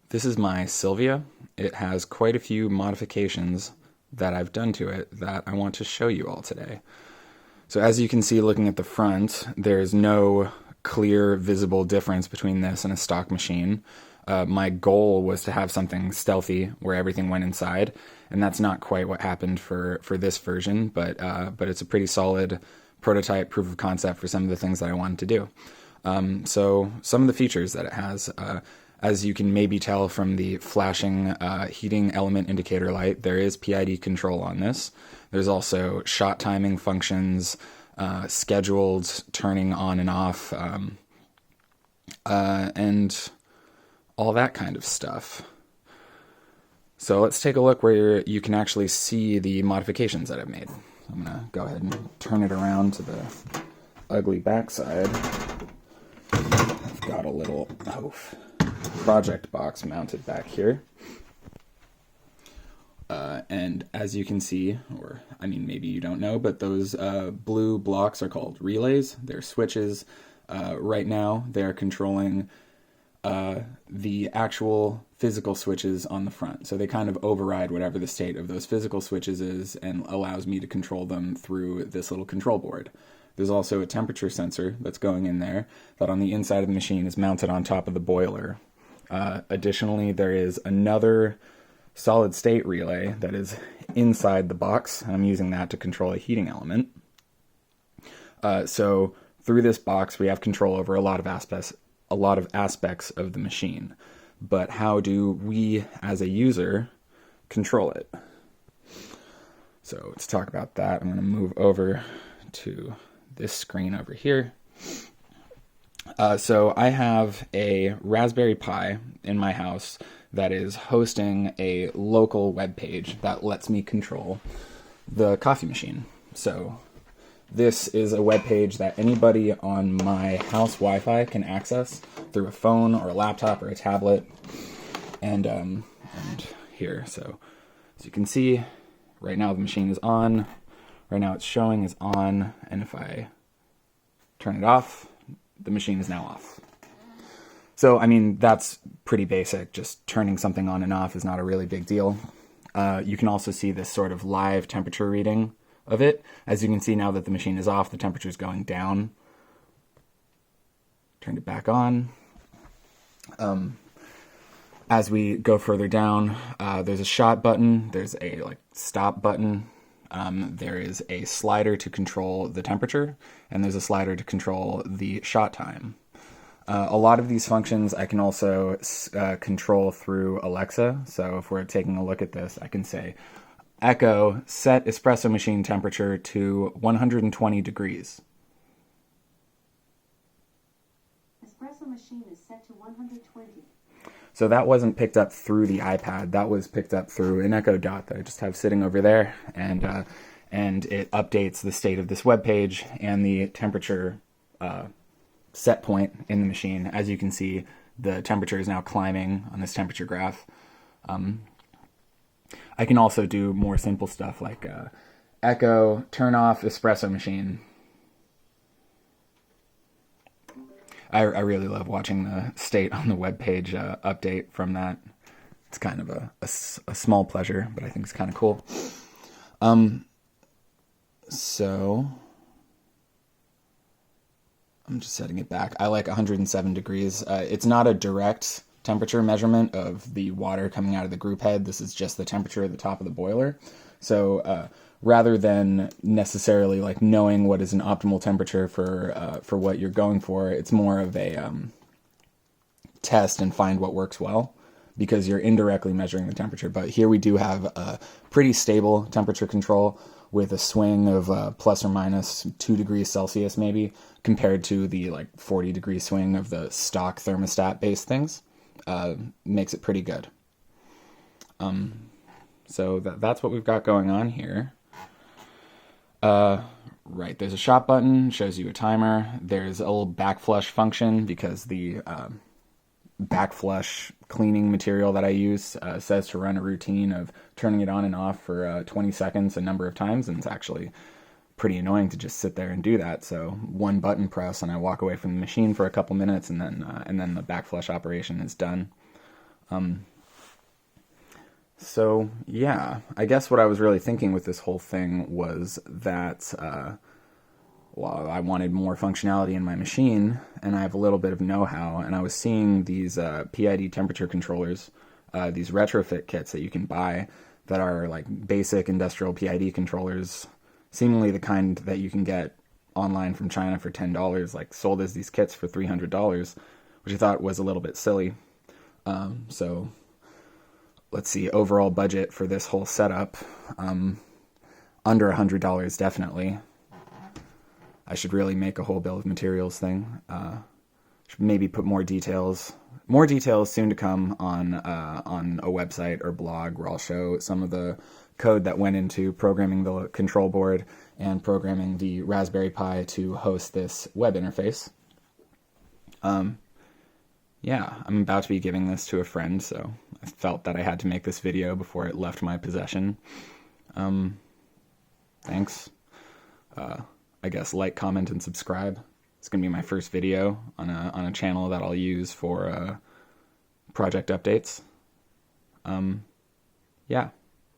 This is my Silvia. It has quite a few modifications that I've done to it that I want to show you all today. So as you can see looking at the front, there's no clear visible difference between this and a stock machine. My goal was to have something stealthy where everything went inside, and that's not quite what happened for this version, but it's a pretty solid prototype proof of concept for some of the things that I wanted to do. So some of the features that it has, as you can maybe tell from the flashing heating element indicator light, there is PID control on this. There's also shot timing functions, scheduled turning on and off, and all that kind of stuff. So let's take a look where you can actually see the modifications that I've made. I'm going to go ahead and turn it around to the ugly backside. I've got a little project box mounted back here. And as you can see, or I mean maybe you don't know, but those blue blocks are called relays. They're switches. Right now they're controlling the actual physical switches on the front. So they kind of override whatever the state of those physical switches is and allows me to control them through this little control board. There's also a temperature sensor that's going in there that on the inside of the machine is mounted on top of the boiler. Additionally, there is another solid state relay that is inside the box, and I'm using that to control a heating element. So through this box, we have control over a lot of aspects of the machine. But how do we, as a user, control it? So let's talk about that. I'm going to move over to this screen over here. So I have a Raspberry Pi in my house that is hosting a local web page that lets me control the coffee machine. So this is a web page that anybody on my house Wi-Fi can access through a phone or a laptop or a tablet. And here, so as you can see, right now the machine is on. Right now it's showing is on, and if I turn it off, the machine is now off. So, I mean, that's pretty basic. Just turning something on and off is not a really big deal. You can also see this sort of live temperature reading of it. As you can see now that the machine is off, the temperature is going down. Turned it back on. As we go further down, there's a shot button. There's a stop button. There is a slider to control the temperature, and there's a slider to control the shot time. A lot of these functions I can also control through Alexa. So if we're taking a look at this, I can say, Echo, set espresso machine temperature to 120 degrees. Espresso machine is set to 120. So that wasn't picked up through the iPad. That was picked up through an Echo Dot that I just have sitting over there, and it updates the state of this web page and the temperature set point in the machine. As you can see, the temperature is now climbing on this temperature graph. I can also do more simple stuff like Echo, turn off espresso machine. I really love watching the state on the web page update from that. It's kind of a small pleasure, but I think it's kind of cool. So I'm just setting it back. I like 107 degrees. It's not a direct temperature measurement of the water coming out of the group head. This is just the temperature at the top of the boiler. So rather than necessarily knowing what is an optimal temperature for what you're going for, it's more of a test and find what works well, because you're indirectly measuring the temperature. But here we do have a pretty stable temperature control with a swing of plus or minus 2 degrees Celsius maybe, compared to the 40 degree swing of the stock thermostat based things. Makes it pretty good. So that's what we've got going on here. Right, there's a shot button, shows you a timer. There's a little back flush function because the back flush cleaning material that I use says to run a routine of turning it on and off for 20 seconds a number of times, and it's actually pretty annoying to just sit there and do that. So one button press and I walk away from the machine for a couple minutes, and then the back flush operation is done. So, yeah, I guess what I was really thinking with this whole thing was that, well, I wanted more functionality in my machine, and I have a little bit of know-how, and I was seeing these PID temperature controllers, these retrofit kits that you can buy that are like basic industrial PID controllers, seemingly the kind that you can get online from China for $10, like sold as these kits for $300, which I thought was a little bit silly. So let's see, overall budget for this whole setup, under $100 definitely. I should really make a whole bill of materials thing. Should maybe put more details soon to come on a website or blog where I'll show some of the code that went into programming the control board and programming the Raspberry Pi to host this web interface. Yeah, I'm about to be giving this to a friend, so I felt that I had to make this video before it left my possession. Thanks. I guess like, comment, and subscribe. It's going to be my first video on a channel that I'll use for project updates. Yeah.